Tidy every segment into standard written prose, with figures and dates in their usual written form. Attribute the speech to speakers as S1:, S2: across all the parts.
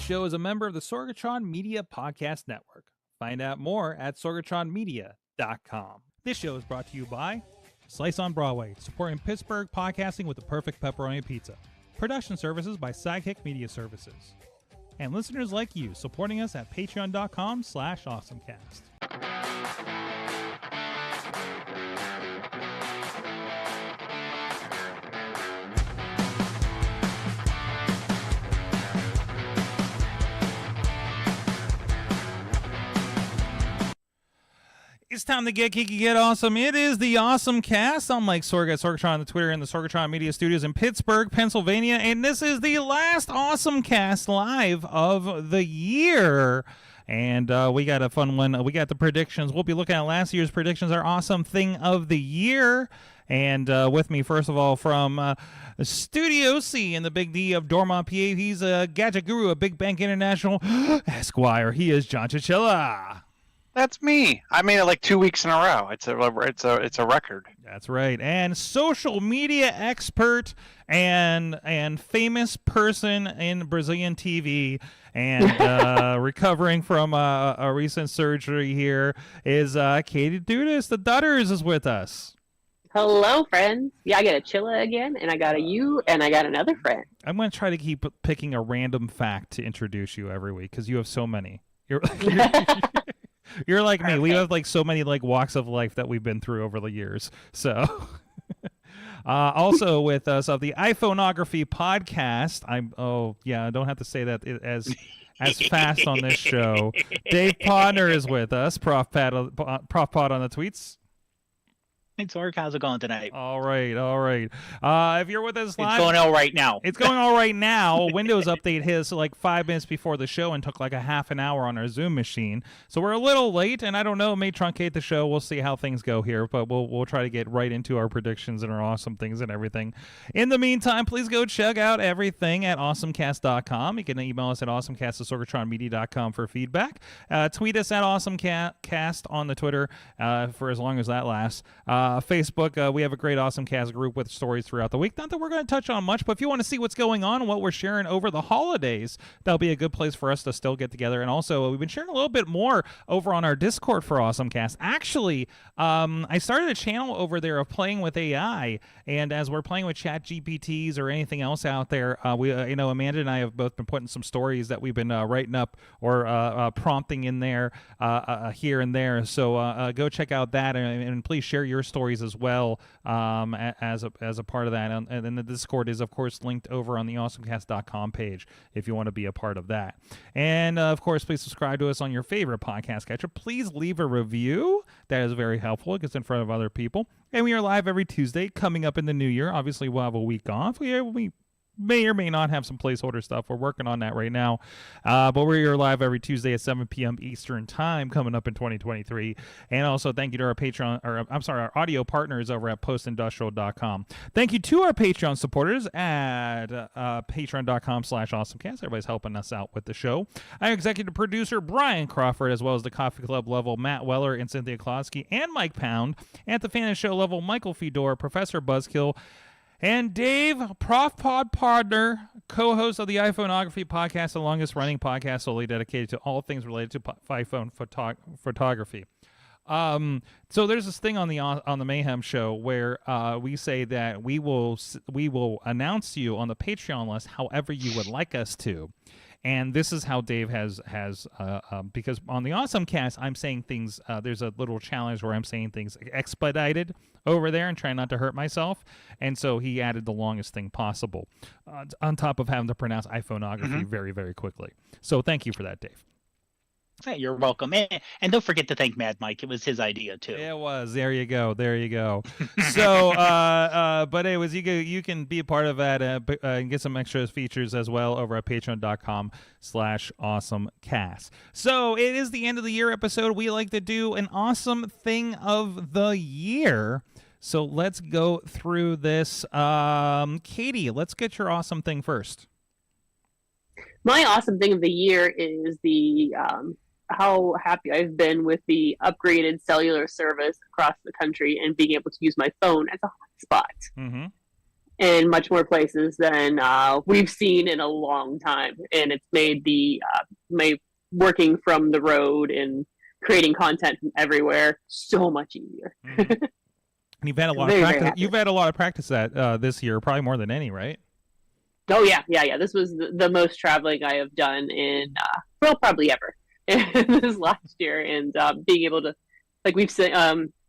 S1: show is a member of the Sorgatron Media Podcast Network. Find out more at sorgatronmedia.com. This show is brought to you by Slice on Broadway, supporting Pittsburgh podcasting with the perfect pepperoni pizza. Production services by Sidekick Media Services. And listeners like you, supporting us at patreon.com/awesomecast. It's time to get geeky, get awesome. It is the AwesomeCast. I'm Mike Sorg at Sorgatron on the Twitter and the Sorgatron Media Studios in Pittsburgh, Pennsylvania. And this is the last AwesomeCast live of the year. And we got a fun one. We got the predictions. We'll be looking at last year's predictions, our awesome thing of the year. And with me, first of all, from Studio C in the Big D of Dormont, PA, he's a gadget guru, a Big Bank International Esquire. He is John Chichilla.
S2: That's me. I made it like 2 weeks in a row. It's a record.
S1: That's right. And social media expert and famous person in Brazilian TV and recovering from a recent surgery here is Katie Dudas. The Dutters is with us.
S3: Hello, friends. Yeah, I got a Chilla again, and I got a you, and I got another friend.
S1: I'm going to try to keep picking a random fact to introduce you every week because you have so many. You're like me. We have like so many like walks of life that we've been through over the years. So, also with us of the iPhoneography podcast. I don't have to say that as fast on this show. Dave Podnar is with us. Prof Pod on the tweets.
S4: Hey, Sorg, how's it going tonight?
S1: All right. If you're with us live...
S4: It's going all right now.
S1: It's going all right now. Windows update his like 5 minutes before the show and took like a half an hour on our Zoom machine. So we're a little late, and I don't know, it may truncate the show. We'll see how things go here, but we'll try to get right into our predictions and our awesome things and everything. In the meantime, please go check out everything at awesomecast.com. You can email us at awesomecast@sorgatronmedia.com for feedback. Tweet us at awesomecast on the Twitter for as long as that lasts. Facebook, we have a great AwesomeCast group with stories throughout the week. Not that we're going to touch on much, but if you want to see what's going on and what we're sharing over the holidays, that'll be a good place for us to still get together. And also, we've been sharing a little bit more over on our Discord for AwesomeCast. Actually, I started a channel over there of playing with AI, and as we're playing with chat GPTs or anything else out there, Amanda and I have both been putting some stories that we've been writing up or prompting in there here and there. So go check out that, and please share your stories as well as a part of that. And then the Discord is, of course, linked over on the awesomecast.com page if you want to be a part of that. And, of course, please subscribe to us on your favorite podcast catcher. Please leave a review. That is very helpful. It gets in front of other people. And we are live every Tuesday coming up in the new year. Obviously, we'll have a week off. We may or may not have some placeholder stuff. We're working on that right now. But we're here live every Tuesday at 7 p.m. Eastern Time coming up in 2023. And also thank you to our audio partners over at postindustrial.com. Thank you to our Patreon supporters at patreon.com/awesomecast. Everybody's helping us out with the show. Our executive producer, Brian Crawford, as well as the Coffee Club level, Matt Weller and Cynthia Klosky and Mike Pound. At the Fan Show level, Michael Fedor, Professor Buzzkill, and Dave, Prof Pod Podnar, co-host of the iPhoneography podcast, the longest-running podcast solely dedicated to all things related to iPhone photography. So there's this thing on the Mayhem show where we say that we will announce you on the Patreon list however you would like us to. And this is how Dave has because on the AwesomeCast, I'm saying things, there's a little challenge where I'm saying things expedited over there and trying not to hurt myself. And so he added the longest thing possible on top of having to pronounce iPhoneography very, very quickly. So thank you for that, Dave.
S4: Hey, you're welcome. And don't forget to thank Mad Mike. It was his idea, too.
S1: It was. There you go. So, but anyways, you can be a part of that and get some extra features as well over at patreon.com/awesomecast. So it is the end of the year episode. We like to do an awesome thing of the year. So let's go through this. Katie, let's get your awesome thing first.
S3: My awesome thing of the year is the how happy I've been with the upgraded cellular service across the country and being able to use my phone as a hotspot.
S1: Mm-hmm.
S3: in much more places than we've seen in a long time, and it's made my working from the road and creating content from everywhere so much easier.
S1: Mm-hmm. And you've had a lot of practice. You've had a lot of practice that this year, probably more than any, right?
S3: Oh yeah. This was the most traveling I have done in probably ever this last year, and being able to, like we've said,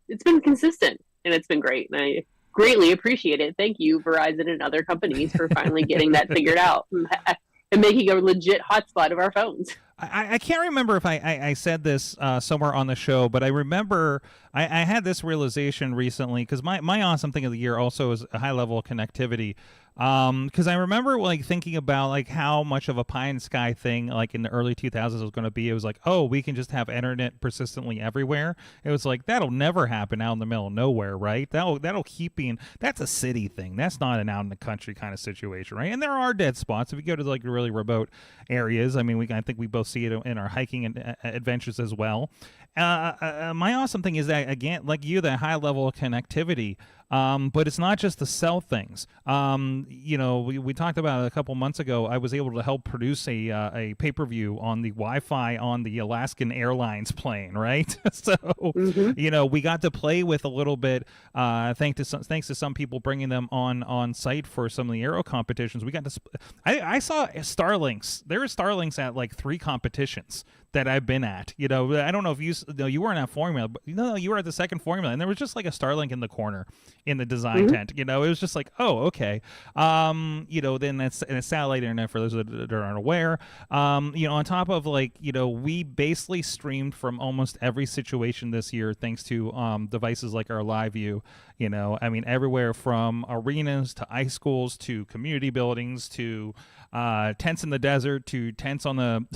S3: it's been consistent and it's been great, and I greatly appreciate it. Thank you, Verizon and other companies, for finally getting that figured out and making a legit hotspot of our phones.
S1: I can't remember if I said this somewhere on the show, but I remember I had this realization recently, because my awesome thing of the year also is a high level of connectivity. Because I remember like thinking about like how much of a pie in the sky thing like in the early 2000s was going to be. It was like, oh, we can just have internet persistently everywhere. It was like, that'll never happen out in the middle of nowhere, right? That'll keep being, that's a city thing. That's not an out in the country kind of situation, right? And there are dead spots if you go to like really remote areas. I mean, I think we both see it in our hiking and adventures as well. My awesome thing is that, again, like you, that high level of connectivity. But it's not just the cell things. We talked about it a couple months ago. I was able to help produce a pay-per-view on the Wi-Fi on the Alaskan Airlines plane, right? So, we got to play with a little bit, thanks to some people bringing them on site for some of the aero competitions. We got to, I saw Starlinks. There were Starlinks at like 3 competitions that I've been at. I don't know if you weren't at Formula, but you were at the second Formula, and there was just like a Starlink in the corner in the design tent. It was just like, oh, okay. Then that's a satellite internet for those that aren't aware. On top of like, we basically streamed from almost every situation this year thanks to devices like our LiveU. Everywhere from arenas to ice schools to community buildings to tents in the desert to tents on the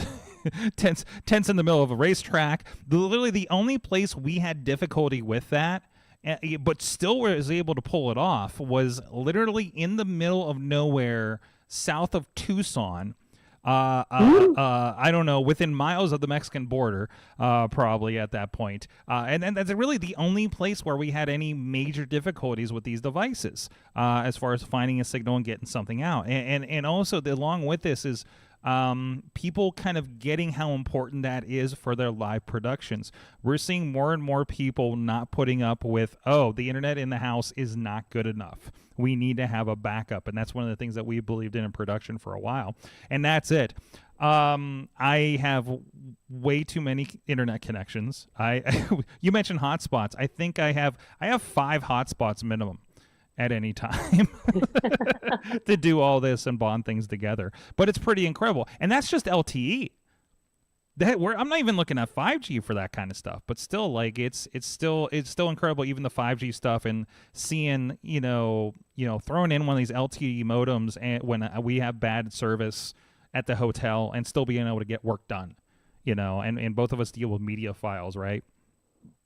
S1: tents in the middle of a racetrack. Literally the only place we had difficulty with that, but still was able to pull it off, was literally in the middle of nowhere south of Tucson. I don't know, within miles of the Mexican border, probably at that point. And that's really the only place where we had any major difficulties with these devices, as far as finding a signal and getting something out. And also, along with this is people kind of getting how important that is for their live productions. We're seeing more and more people not putting up with, oh, the internet in the house is not good enough. We need to have a backup. And that's one of the things that we believed in production for a while. And that's it. I have way too many internet connections. You mentioned hotspots. I think I have 5 hotspots minimum at any time to do all this and bond things together. But it's pretty incredible. And that's just LTE. I'm not even looking at 5G for that kind of stuff, but still, like, it's still incredible, even the 5G stuff, and seeing, throwing in one of these LTE modems and when we have bad service at the hotel and still being able to get work done, and both of us deal with media files, right?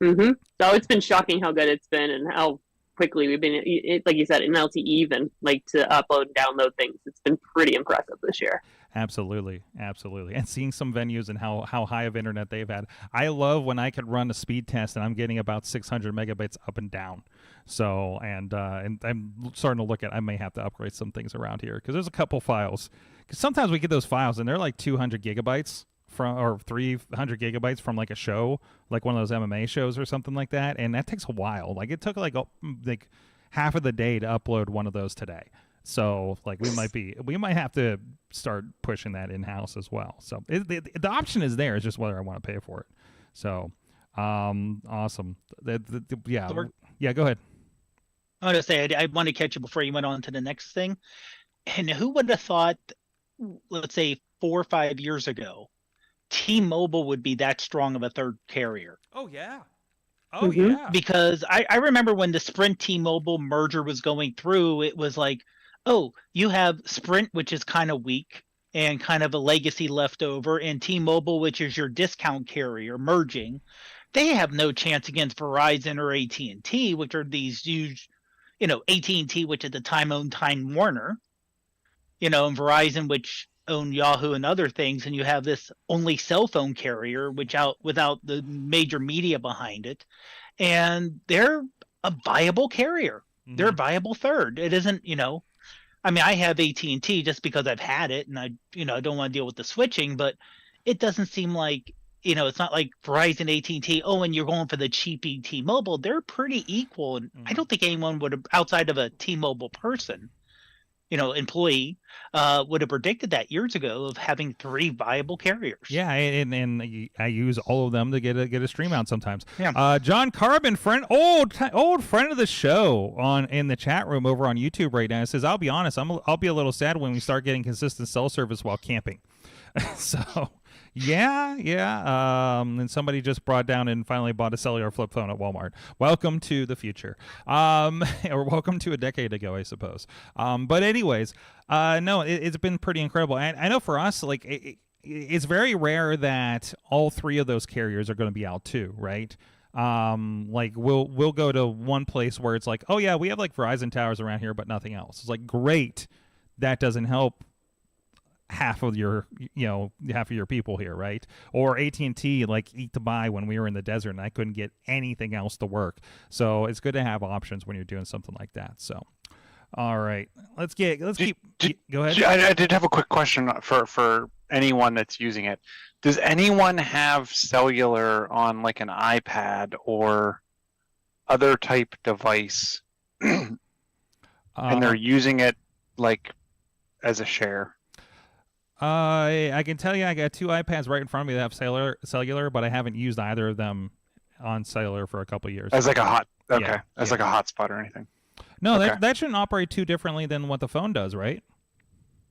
S3: Mm-hmm. So it's been shocking how good it's been and how quickly we've been, like you said, in LTE even, like, to upload and download things. It's been pretty impressive this year. Absolutely.
S1: And seeing some venues and how high of internet they've had. I love when I could run a speed test and I'm getting about 600 megabytes up and down. So, and I'm starting to look at, I may have to upgrade some things around here, because there's a couple files. Because sometimes we get those files and they're like 200 gigabytes. Or 300 gigabytes from like a show, like one of those MMA shows or something like that, and that takes a while. Like, it took like half of the day to upload one of those today. So like we might have to start pushing that in house as well. So the option is there. It's just whether I want to pay for it. So awesome. Yeah, go ahead.
S4: I want to say I want to catch you before you went on to the next thing. And who would have thought, let's say 4 or 5 years ago, T-Mobile would be that strong of a third carrier?
S1: Oh, yeah.
S4: Because I remember when the Sprint T-Mobile merger was going through, it was like, oh, you have Sprint, which is kind of weak and kind of a legacy left over, and T-Mobile, which is your discount carrier, merging. They have no chance against Verizon or AT&T, which are these huge, AT&T, which at the time owned Time Warner, and Verizon, which own Yahoo and other things, and you have this only cell phone carrier without the major media behind it, and they're a viable carrier. Mm-hmm. They're a viable third. It isn't, I mean, I have AT&T just because I've had it, and I don't want to deal with the switching. But it doesn't seem like it's not like Verizon, AT&T. Oh, and you're going for the cheap T-Mobile. They're pretty equal, and I don't think anyone would have, outside of a T-Mobile person, employee, would have predicted that years ago of having 3 viable carriers.
S1: Yeah, and I use all of them to get a stream out sometimes.
S4: Yeah.
S1: John Carbon, old friend of the show in the chat room over on YouTube right now, says, "I'll be honest, I'll be a little sad when we start getting consistent cell service while camping." So. Yeah. And somebody just brought down and finally bought a cellular flip phone at Walmart. Welcome to the future, or welcome to a decade ago, I suppose. But anyways, no, it's been pretty incredible. And I know for us, like it's very rare that all 3 of those carriers are going to be out too, right? Like we'll go to one place where it's like, oh yeah, we have like Verizon towers around here, but nothing else. It's like, great, that doesn't help half of your people here, right? Or AT&T like eat to buy when we were in the desert and I couldn't get anything else to work. So it's good to have options when you're doing something like that. So all right, let's keep go ahead.
S2: I did have a quick question for anyone that's using it. Does anyone have cellular on like an iPad or other type device and they're using it like as a share?
S1: I can tell you I got 2 iPads right in front of me that have cellular, but I haven't used either of them on cellular for a couple of years.
S2: As like a hotspot or anything.
S1: No,
S2: okay.
S1: that shouldn't operate too differently than what the phone does, right?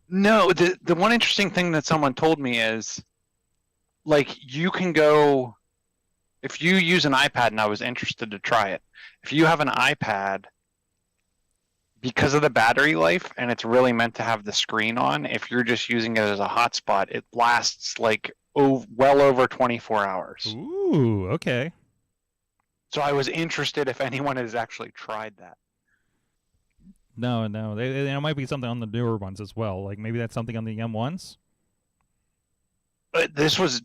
S2: No, the one interesting thing that someone told me is, like, you can go, if you use an iPad, and I was interested to try it, if you have an iPad, because of the battery life, and it's really meant to have the screen on, if you're just using it as a hotspot, it lasts like well over 24 hours.
S1: Ooh, okay.
S2: So I was interested if anyone has actually tried that.
S1: No, there might be something on the newer ones as well. Like maybe that's something on the M1s.
S2: This was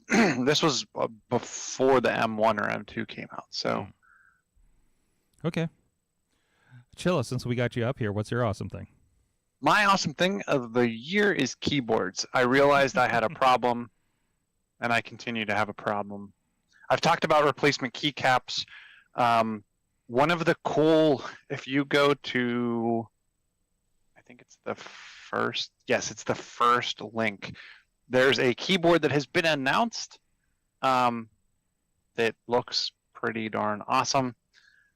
S2: before the M1 or M2 came out. So
S1: okay. Chilla, since we got you up here, what's your awesome thing?
S2: My awesome thing of the year is keyboards. I realized I had a problem, and I continue to have a problem. I've talked about replacement keycaps. One of the cool, if you go to, I think it's the first, yes, it's the first link. There's a keyboard that has been announced that looks pretty darn awesome.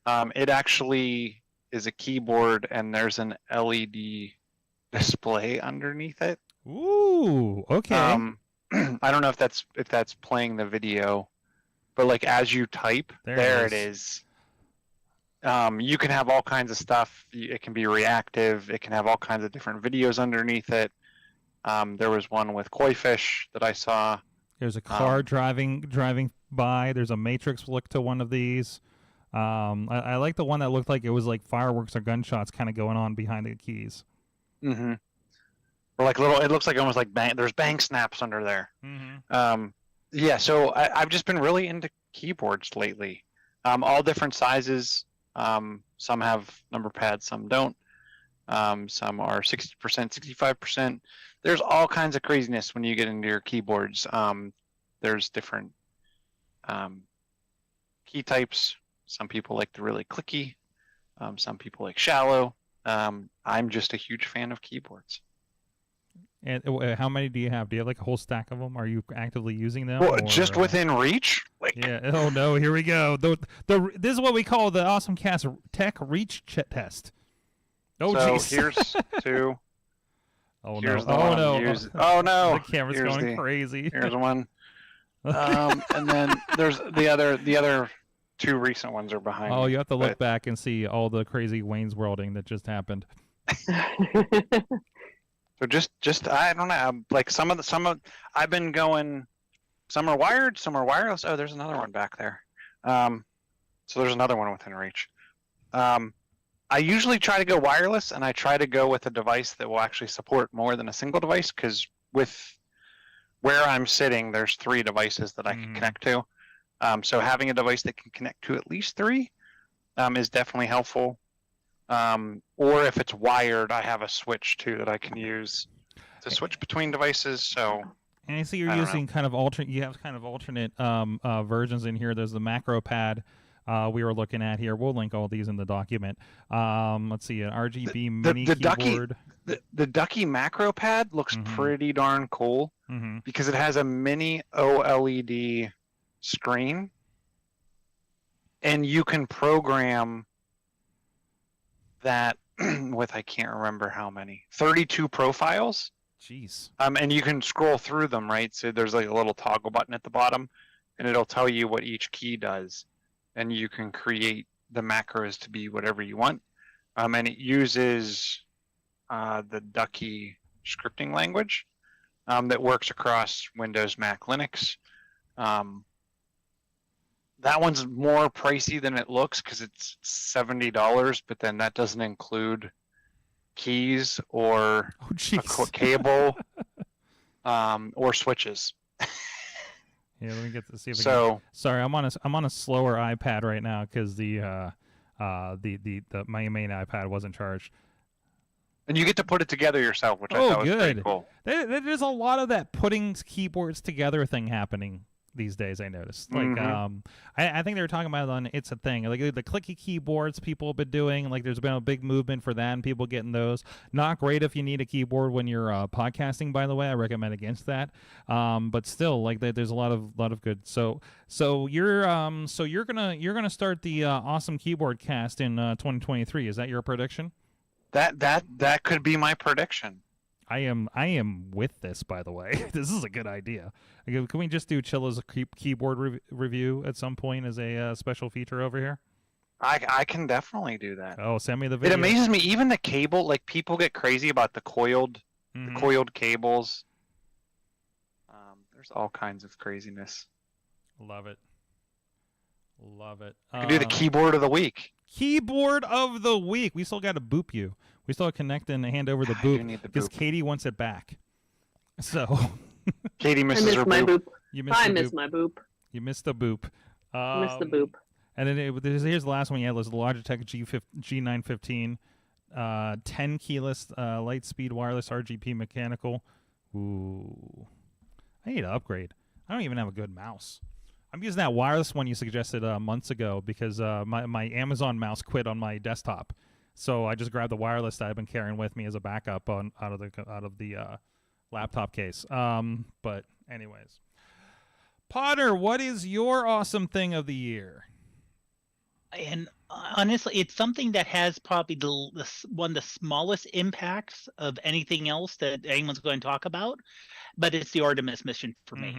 S2: It actually is a keyboard, and there's an LED display underneath it.
S1: Ooh, okay.
S2: I don't know if that's playing the video, but like as you type, there it is. You can have all kinds of stuff. It can be reactive. It can have all kinds of different videos underneath it. There was one with koi fish that I saw.
S1: There's a car driving by. There's a Matrix look to one of these. I like the one that looked like it was like fireworks or gunshots kind of going on behind the keys.
S2: Mm-hmm. Or like little, it looks like almost like there's bang snaps under there.
S1: Mm-hmm.
S2: Yeah, so I've just been really into keyboards lately. All different sizes. Some have number pads, some don't. Some are 60%, 65%. There's all kinds of craziness when you get into your keyboards. There's different key types. Some people like the really clicky. Some people like shallow. I'm just a huge fan of keyboards.
S1: And how many do you have? Do you have like a whole stack of them? Are you actively using them?
S2: Well, just within reach.
S1: Yeah. Oh no. Here we go. This is what we call the AwesomeCast Tech Reach Test. Oh jeez.
S2: So here's two.
S1: Oh
S2: here's
S1: no.
S2: Oh no.
S1: The camera's going crazy.
S2: Here's one. And then there's the other two recent ones are behind me.
S1: Oh, you have to look back and see all the crazy Wayne's Worlding that just happened.
S2: So just I don't know. Like some of I've been going. Some are wired, some are wireless. Oh, there's another one back there. So there's another one within reach. I usually try to go wireless, and I try to go with a device that will actually support more than a single device, because with where I'm sitting, there's 3 devices that I can connect to. So having a device that can connect to at least 3 is definitely helpful. Or if it's wired, I have a switch too that I can use to switch between devices. So,
S1: and I see you're using kind of alternate. You have kind of alternate versions in here. There's the macro pad we were looking at here. We'll link all these in the document. Let's see, an RGB mini keyboard.
S2: The Ducky macro pad looks pretty darn cool because it has a mini OLED screen, and you can program that with, I can't remember how many, 32 profiles.
S1: Jeez.
S2: And you can scroll through them, right? So there's like a little toggle button at the bottom, and it'll tell you what each key does, and you can create the macros to be whatever you want. And it uses the Ducky scripting language that works across Windows, Mac, Linux. That one's more pricey than it looks because it's $70, but then that doesn't include keys or a cable or switches.
S1: Yeah, let me get to see if sorry, I'm on a slower iPad right now because my main iPad wasn't charged.
S2: And you get to put it together yourself, which I thought was pretty cool.
S1: There's a lot of that putting keyboards together thing happening these days. I noticed. Like, I think they were talking about it on It's a Thing. Like the clicky keyboards people have been doing. Like, there's been a big movement for that, and people getting those. Not great if you need a keyboard when you're podcasting. By the way, I recommend against that. But still, like, there's a lot of good. So you're gonna start the Awesome Keyboard Cast in 2023. Is that your prediction?
S2: That could be my prediction.
S1: I am with this, by the way. This is a good idea. Can we just do Chilla's keyboard review at some point as a special feature over here?
S2: I can definitely do that.
S1: Oh, send me the video.
S2: It amazes me, even the cable. Like, people get crazy about the coiled cables. There's all kinds of craziness.
S1: Love it.
S2: You can do the keyboard of the week.
S1: Keyboard of the week. We still got to boop you. We still connect and hand over the boop because Katie wants it back. So
S2: Katie misses her boop.
S3: I miss my boop.
S1: You missed the boop.
S3: Missed the boop.
S1: And then here's the last one. Yeah, it was the Logitech G915, 10 keyless light speed wireless RGB mechanical. Ooh, I need to upgrade. I don't even have a good mouse. I'm using that wireless one you suggested months ago because my Amazon mouse quit on my desktop. So I just grabbed the wireless that I've been carrying with me as a backup out of the laptop case. But anyways, Podnar, what is your awesome thing of the year?
S4: And honestly, it's something that has probably one of the smallest impacts of anything else that anyone's going to talk about, but it's the Artemis mission for me.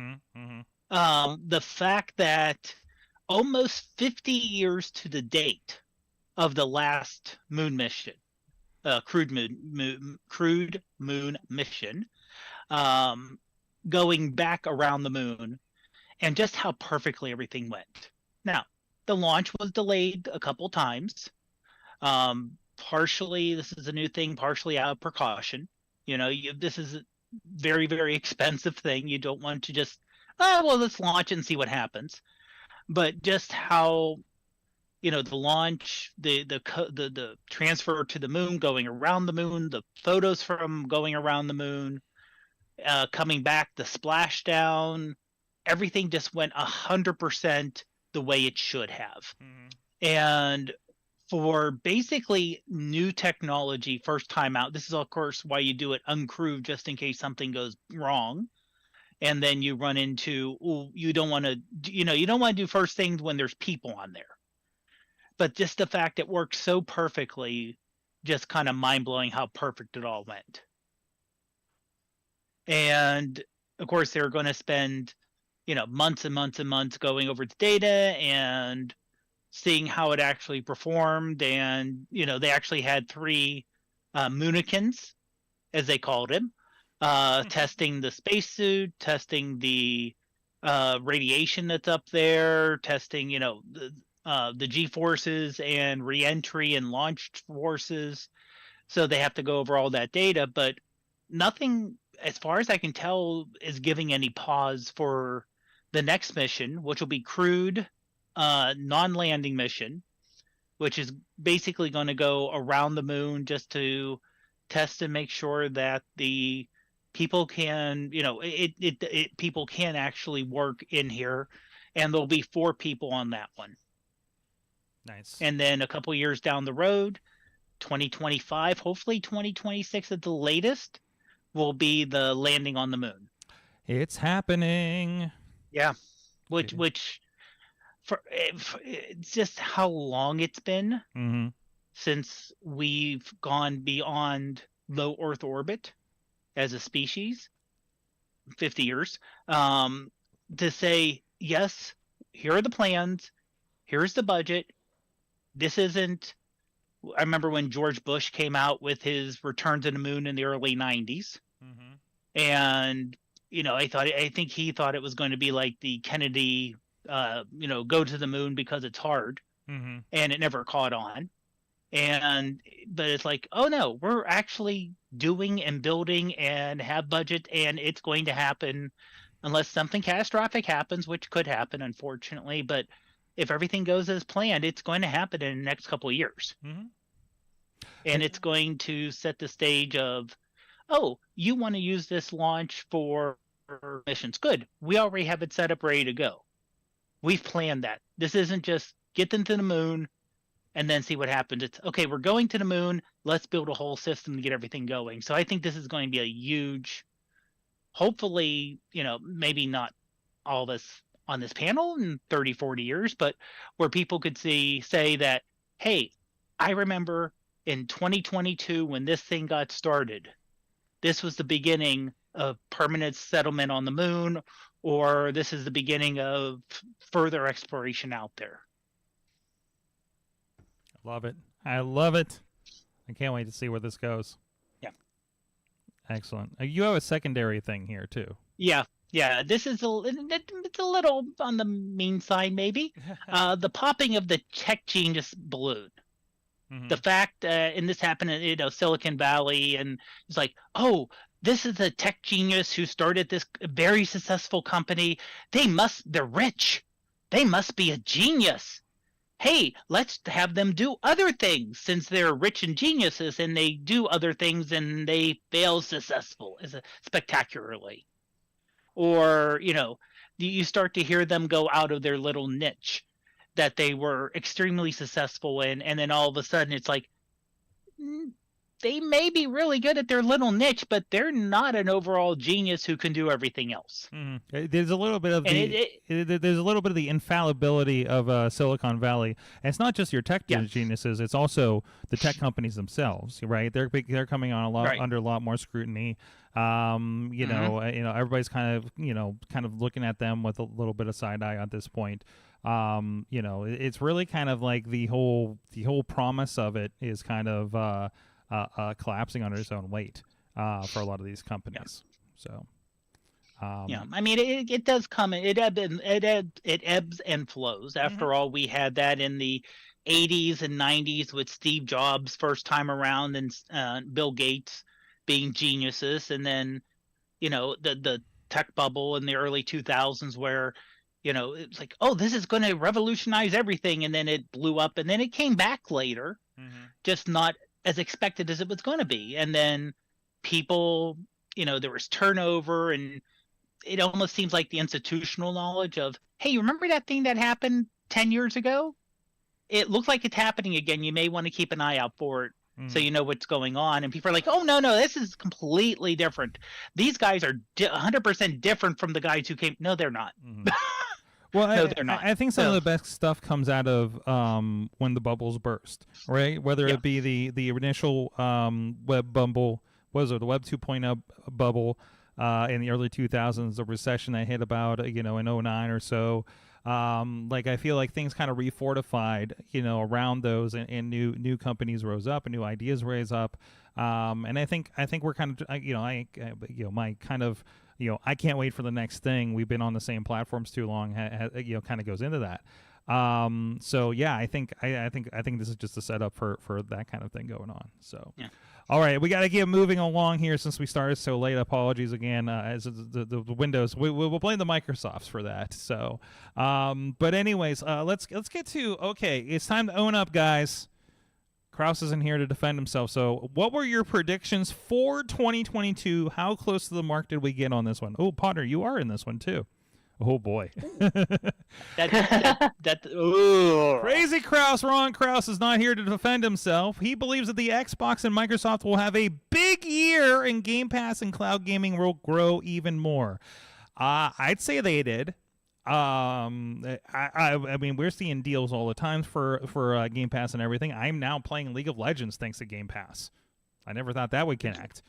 S4: The fact that almost 50 years to the date of the last moon mission, crewed moon mission, going back around the moon, and just how perfectly everything went. Now, the launch was delayed a couple times. Partially, this is a new thing, partially out of precaution. You know, this is a very, very expensive thing. You don't want to just, let's launch and see what happens. But just how, you know, the launch, the transfer to the moon, going around the moon, the photos from going around the moon, coming back, the splashdown, everything just went 100% the way it should have. And for basically new technology, first time out, this is of course why you do it uncrewed, just in case something goes wrong. And then you run into, you don't want to do first things when there's people on there. But just the fact it worked so perfectly, just kind of mind-blowing how perfect it all went. And of course, they're going to spend, months and months and months going over the data and seeing how it actually performed. And, they actually had 3 Moonikins, as they called him, testing the spacesuit, testing the radiation that's up there, testing, the G-forces and re-entry and launch forces. So they have to go over all that data, but nothing, as far as I can tell, is giving any pause for the next mission, which will be crewed non-landing mission, which is basically going to go around the moon just to test and make sure that the people can, people can actually work in here, and there'll be 4 people on that one.
S1: Nice.
S4: And then a couple years down the road, 2025, hopefully 2026 at the latest, will be the landing on the moon.
S1: It's happening.
S4: Yeah, which for it's just how long it's been since we've gone beyond low Earth orbit as a species, 50 years, to say, yes, here are the plans, here's the budget. This isn't, I remember when George Bush came out with his return to the moon in the early 90s. And, I think he thought it was going to be like the Kennedy, go to the moon because it's hard. And it never caught on. But it's like, oh no, we're actually doing and building and have budget, and it's going to happen unless something catastrophic happens, which could happen, unfortunately. But if everything goes as planned, it's going to happen in the next couple of years. And it's going to set the stage of, oh, you want to use this launch for missions. Good. We already have it set up, ready to go. We've planned that. This isn't just get them to the moon and then see what happens. It's, okay, we're going to the moon. Let's build a whole system to get everything going. So I think this is going to be a huge, hopefully, maybe not all this on this panel in 30, 40 years, but where people could say that, hey, I remember in 2022 when this thing got started, this was the beginning of permanent settlement on the moon, or this is the beginning of further exploration out there.
S1: Love it. I love it. I can't wait to see where this goes.
S4: Yeah.
S1: Excellent. You have a secondary thing here too.
S4: Yeah. This is it's a little on the mean side, maybe. The popping of the tech genius balloon. The fact, and this happened in Silicon Valley, and it's like, oh, this is a tech genius who started this very successful company. They're rich. They must be a genius. Hey, let's have them do other things since they're rich and geniuses, and they do other things and they fail spectacularly. Or, you start to hear them go out of their little niche that they were extremely successful in, and then all of a sudden it's like, they may be really good at their little niche, but they're not an overall genius who can do everything else.
S1: There's a little bit of there's a little bit of the infallibility of Silicon Valley. And it's not just your tech geniuses; it's also the tech companies themselves, right? They're coming on under a lot more scrutiny. Everybody's kind of looking at them with a little bit of side eye at this point. It's really kind of like the whole promise of it is kind of collapsing under its own weight for a lot of these companies. So,
S4: I mean, it does come. It ebbs and flows. After all, we had that in the 80s and 90s with Steve Jobs first time around, and Bill Gates being geniuses, and then the tech bubble in the early 2000s where it's like, oh, this is going to revolutionize everything, and then it blew up, and then it came back later, just not as expected as it was going to be. And then people, there was turnover, and it almost seems like the institutional knowledge of, hey, you remember that thing that happened 10 years ago? It looks like it's happening again. You may want to keep an eye out for it so you know what's going on. And people are like, oh, no, this is completely different. These guys are 100% different from the guys who came. No, they're not.
S1: Well,
S4: no, they're not.
S1: I think some of the best stuff comes out of when the bubbles burst, right? Whether it be the initial web bubble, the Web 2.0 bubble in the early 2000s, the recession that hit about in 2009 or so. I feel like things kind of refortified, around those, and new companies rose up and new ideas rose up. And I think we're kind of, my kind of, I can't wait for the next thing. We've been on the same platforms too long, kind of goes into that. So yeah, I think this is just a setup for that kind of thing going on. So
S4: yeah.
S1: All right, we got to get moving along here since we started so late. Apologies again, as the Windows. We'll blame the Microsofts for that. So, but anyways, let's get to okay. It's time to own up, guys. Kraus isn't here to defend himself. So, what were your predictions for 2022? How close to the mark did we get on this one? Oh, Podnar, you are in this one too. Oh boy. Crazy Kraus, Ron Kraus is not here to defend himself. He believes that the Xbox and Microsoft will have a big year and Game Pass and cloud gaming will grow even more. I'd say they did. I mean, we're seeing deals all the time for Game Pass and everything. I'm now playing League of Legends thanks to Game Pass. I never thought that would connect.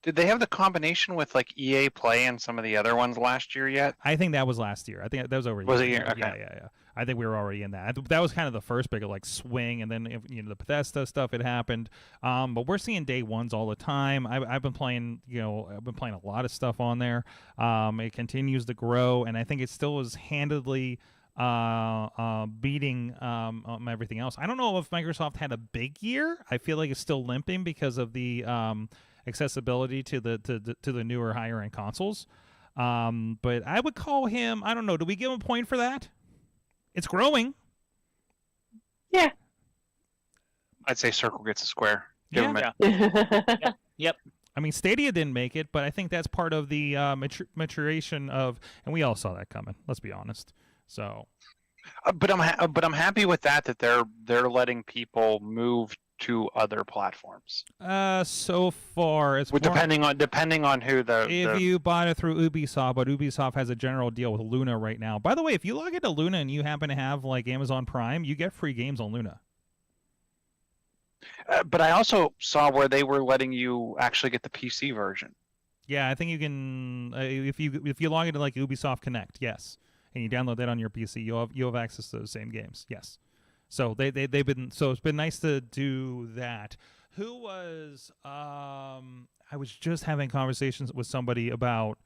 S2: Did they have the combination with like EA Play and some of the other ones last year yet?
S1: I think that was last year. I think that was over.
S2: Was it a year? Okay.
S1: Yeah. I think we were already in that. That was kind of the first big like swing, and then the Bethesda stuff had happened. But we're seeing day ones all the time. I've been playing, I've been playing a lot of stuff on there. It continues to grow, and I think it still is handedly beating everything else. I don't know if Microsoft had a big year. I feel like it's still limping because of the accessibility to the newer higher end consoles. But I would call him, I don't know, do we give him a point for that? It's growing.
S3: Yeah.
S2: I'd say Circle gets a square. Give him it.
S4: Yeah. Yep.
S1: I mean, Stadia didn't make it, but I think that's part of the maturation of, and we all saw that coming. Let's be honest. So,
S2: but I'm happy with that they're letting people move to other platforms.
S1: So far, it's
S2: depending on who
S1: you bought it through Ubisoft, but Ubisoft has a general deal with Luna right now. By the way, if you log into Luna and you happen to have like Amazon Prime, you get free games on Luna.
S2: But I also saw where they were letting you actually get the PC version.
S1: Yeah, I think you can if you log into like Ubisoft Connect, yes, and you download that on your PC, you'll have access to those same games. Yes. So they've been, so it's been nice to do that. Who was I was just having conversations with somebody about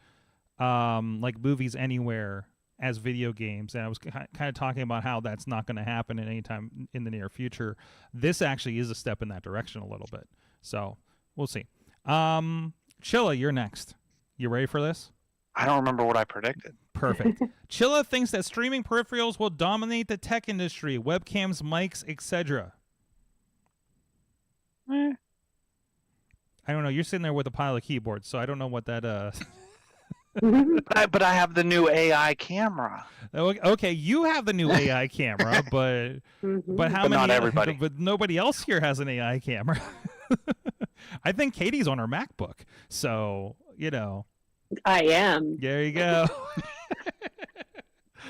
S1: like movies anywhere as video games, and I was kind of talking about how that's not going to happen at any time in the near future. This actually is a step in that direction a little bit. So we'll see. Chilla, you're next. You ready for this?
S2: I don't remember what I predicted.
S1: Perfect. Chilla thinks that streaming peripherals will dominate the tech industry, webcams, mics, etc. I don't know. You're sitting there with a pile of keyboards, so I don't know what that.
S2: But I have the new AI camera.
S1: Okay, you have the new AI camera, but how many?
S2: Not everybody.
S1: But nobody else here has an AI camera. I think Katie's on her MacBook, so
S3: I am.
S1: There you go.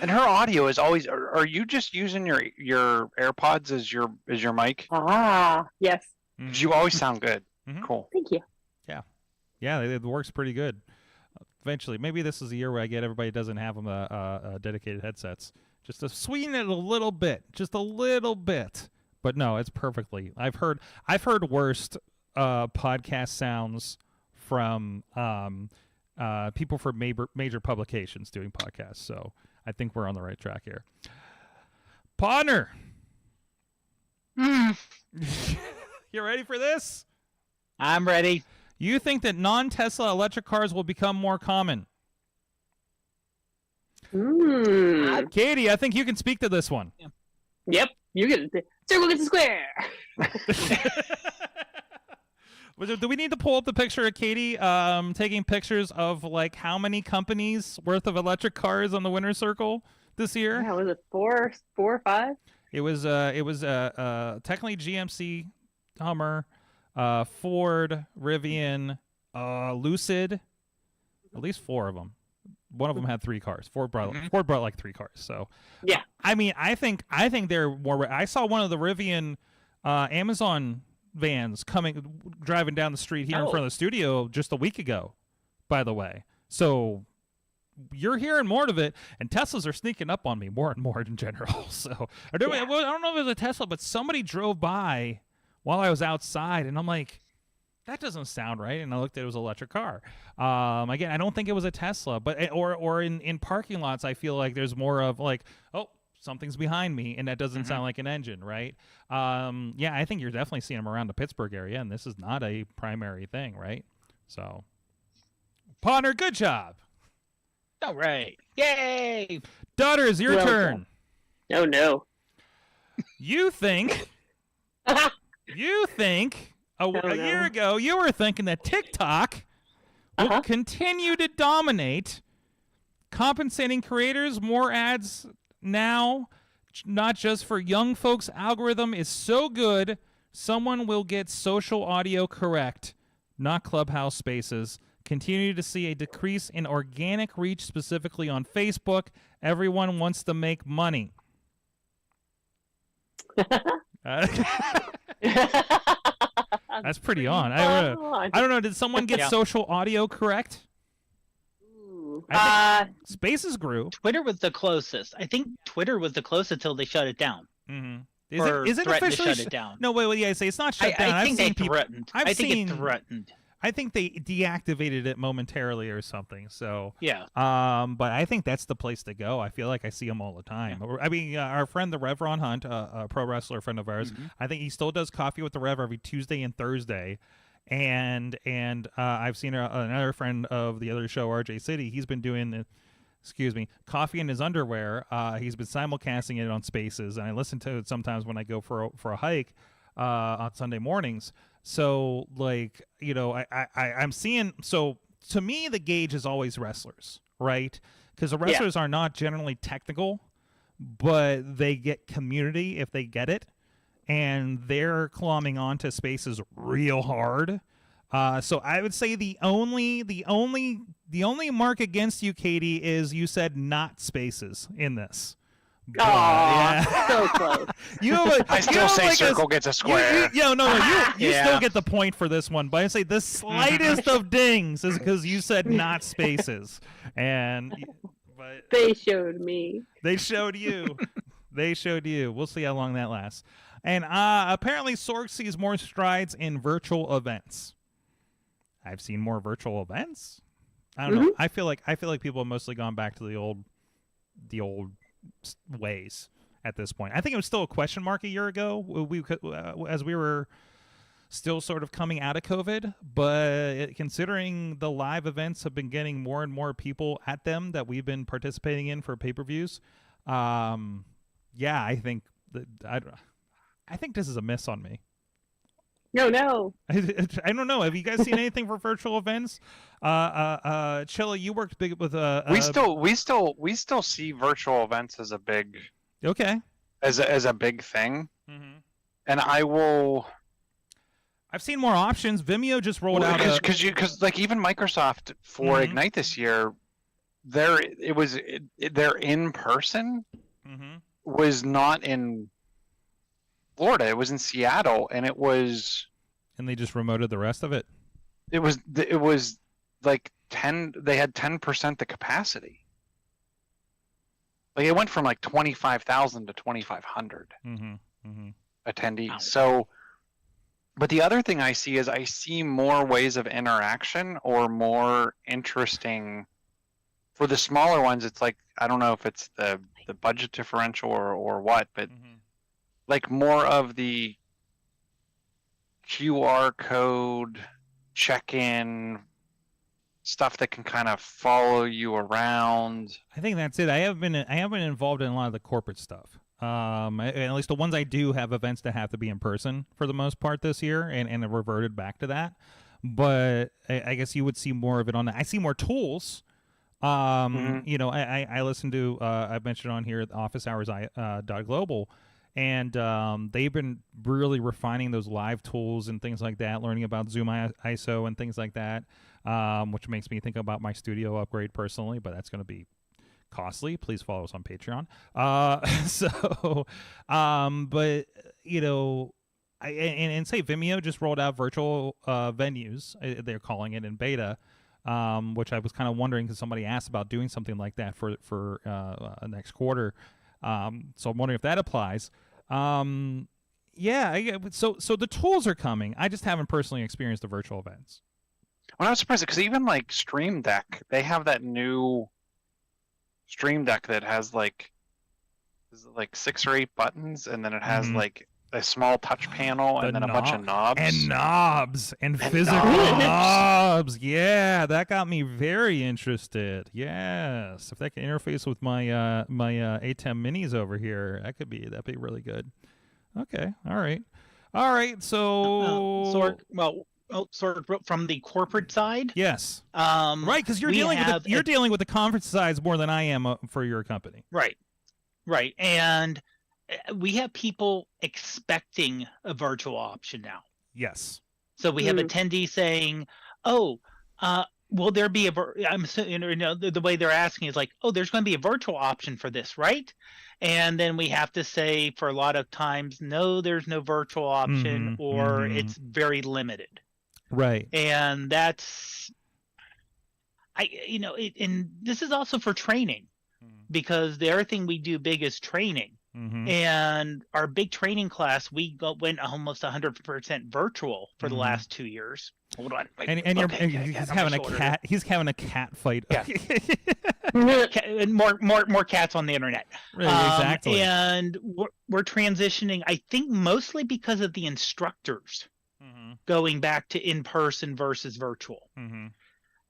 S2: And her audio is always. Are you just using your AirPods as your mic?
S3: Yes.
S2: You always sound good.
S1: Mm-hmm.
S2: Cool.
S3: Thank you.
S1: Yeah, it works pretty good. Eventually, maybe this is the year where I get everybody who doesn't have them dedicated headsets, just to sweeten it a little bit, just a little bit. But no, it's perfectly. I've heard worst podcast sounds from people from major publications doing podcasts. So I think we're on the right track here. Podnar, you ready for this?
S4: I'm ready.
S1: You think that non-Tesla electric cars will become more common? Katie, I think you can speak to this one.
S3: Yep, you get it. Circle gets a square.
S1: Do we need to pull up the picture of Katie taking pictures of like how many companies worth of electric cars on the winner's circle this year?
S3: Yeah, was it four or five?
S1: It was technically GMC, Hummer, Ford, Rivian, Lucid, at least four of them. One of them had three cars. Ford brought like three cars. So
S3: yeah,
S1: I mean, I think they're more. I saw one of the Rivian Amazon vans driving down the street here in front of the studio just a week ago. By the way, so you're hearing more of it, and Teslas are sneaking up on me more and more in general. So I don't know if it was a Tesla, but somebody drove by while I was outside, and I'm like, that doesn't sound right. And I looked at it was an electric car. Again, I don't think it was a Tesla, but or in parking lots, I feel like there's more of like, oh, something's behind me, and that doesn't sound like an engine, right? Yeah, I think you're definitely seeing them around the Pittsburgh area, and this is not a primary thing, right? So, Podnar, good job.
S4: All right. Yay!
S1: Daughters, your turn.
S3: Oh, no.
S1: You think a year ago you were thinking that TikTok will continue to dominate, compensating creators more ads now, not just for young folks. Algorithm is so good, someone will get social audio correct, not Clubhouse Spaces. Continue to see a decrease in organic reach, specifically on Facebook. Everyone wants to make money. That's pretty on. I don't know. Did someone get social audio correct? Spaces grew.
S4: Twitter was the closest. I think Twitter was the closest until they shut it down.
S1: Mm-hmm. Is it officially
S4: to shut it down?
S1: No, wait. Yeah, I say it's not shut down.
S4: I think they threatened. I think it threatened.
S1: I think they deactivated it momentarily or something. So
S4: yeah.
S1: But I think that's the place to go. I feel like I see them all the time. Yeah. I mean, our friend the Rev Ron Hunt, a pro wrestler friend of ours, I think he still does Coffee with the Rev every Tuesday and Thursday. And I've seen another friend of the other show, RJ City. He's been doing Coffee in his underwear. He's been simulcasting it on Spaces, and I listen to it sometimes when I go for a hike on Sunday mornings. So, like, you know, I'm seeing. So, to me, the gauge is always wrestlers, right? Because the wrestlers are not generally technical, but they get community if they get it, and they're climbing onto Spaces real hard. So I would say the only mark against you, Katie, is you said not Spaces in this.
S3: So close.
S2: I still say circle gets a square.
S1: You still get the point for this one, but I say the slightest of dings is because you said not Spaces, but
S3: they showed me.
S1: They showed you. They showed you. We'll see how long that lasts. And apparently, Sorg sees more strides in virtual events. I've seen more virtual events. I don't know. I feel like people have mostly gone back to the old ways at this point. I think it was still a question mark a year ago. As we were still sort of coming out of COVID, but considering the live events have been getting more and more people at them that we've been participating in for pay-per-views, I think this is a miss on me.
S3: No.
S1: I don't know. Have you guys seen anything for virtual events? Chilla, you worked big with
S2: we still see virtual events as a big as a big thing. Mm-hmm. And
S1: I've seen more options. Vimeo just rolled out
S2: because like even Microsoft for Ignite this year, their in person was not in Florida. It was in Seattle, and
S1: they just remoted the rest of it.
S2: It was like 10. They had 10% the capacity. Like it went from like 25,000 to 2,500 attendees. Wow. So, but the other thing I see is I see more ways of interaction or more interesting. For the smaller ones, it's like I don't know if it's the budget differential or what, but. Like more of the QR code check-in stuff that can kind of follow you around.
S1: I think that's it. I haven't been involved in a lot of the corporate stuff. At least the ones I do have events that have to be in person for the most part this year, and it reverted back to that. But I guess you would see more of it on that. I see more tools. You know, I listen to I mentioned on here Office Hours .global. And they've been really refining those live tools and things like that, learning about Zoom ISO and things like that, which makes me think about my studio upgrade personally, but that's going to be costly. Please follow us on Patreon. But, you know, and say Vimeo just rolled out virtual venues. They're calling it in beta, which I was kind of wondering because somebody asked about doing something like that for next quarter. So I'm wondering if that applies. So the tools are coming. I just haven't personally experienced the virtual events.
S2: Well, I was surprised because even like Stream Deck, they have that new Stream Deck that has like 6 or 8 buttons, and then it has like a small touch panel and then a bunch of knobs.
S1: And physical knobs. Yeah, that got me very interested. Yes. If that can interface with my my ATEM minis over here, that'd be really good. Okay. All right. So
S4: Sorg, from the corporate side.
S1: Yes. Right, because you're dealing with the conference size more than I am for your company.
S4: Right. And we have people expecting a virtual option now.
S1: Yes.
S4: So we have attendees saying, "Oh, will there be a?" I'm the way they're asking is like, "Oh, there's going to be a virtual option for this, right?" And then we have to say for a lot of times, "No, there's no virtual option, or it's very limited."
S1: Right.
S4: And that's, and this is also for training, because the other thing we do big is training. And our big training class, went almost 100% virtual for the last 2 years. Hold on.
S1: He's having a cat. He's having a cat fight.
S4: Yeah. And more cats on the internet.
S1: Exactly.
S4: And we're transitioning, I think, mostly because of the instructors going back to in-person versus virtual.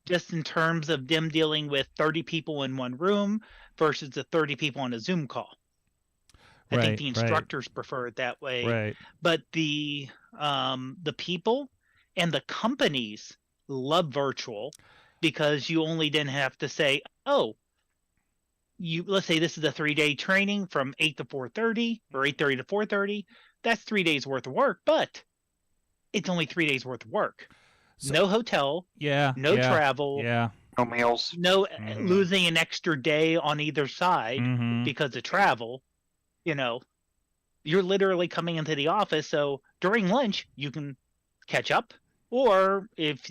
S4: Just in terms of them dealing with 30 people in one room versus the 30 people on a Zoom call. I think the instructors prefer it that way.
S1: Right.
S4: But the people and the companies love virtual, because you only then have to say, "Oh, let's say this is a 3-day training from 8 to 4:30 or 8:30 to 4:30. That's 3 days worth of work, but it's only 3 days worth of work. So, no hotel. No travel.
S2: No meals.
S4: No losing an extra day on either side because of travel. You're literally coming into the office, so during lunch you can catch up, or if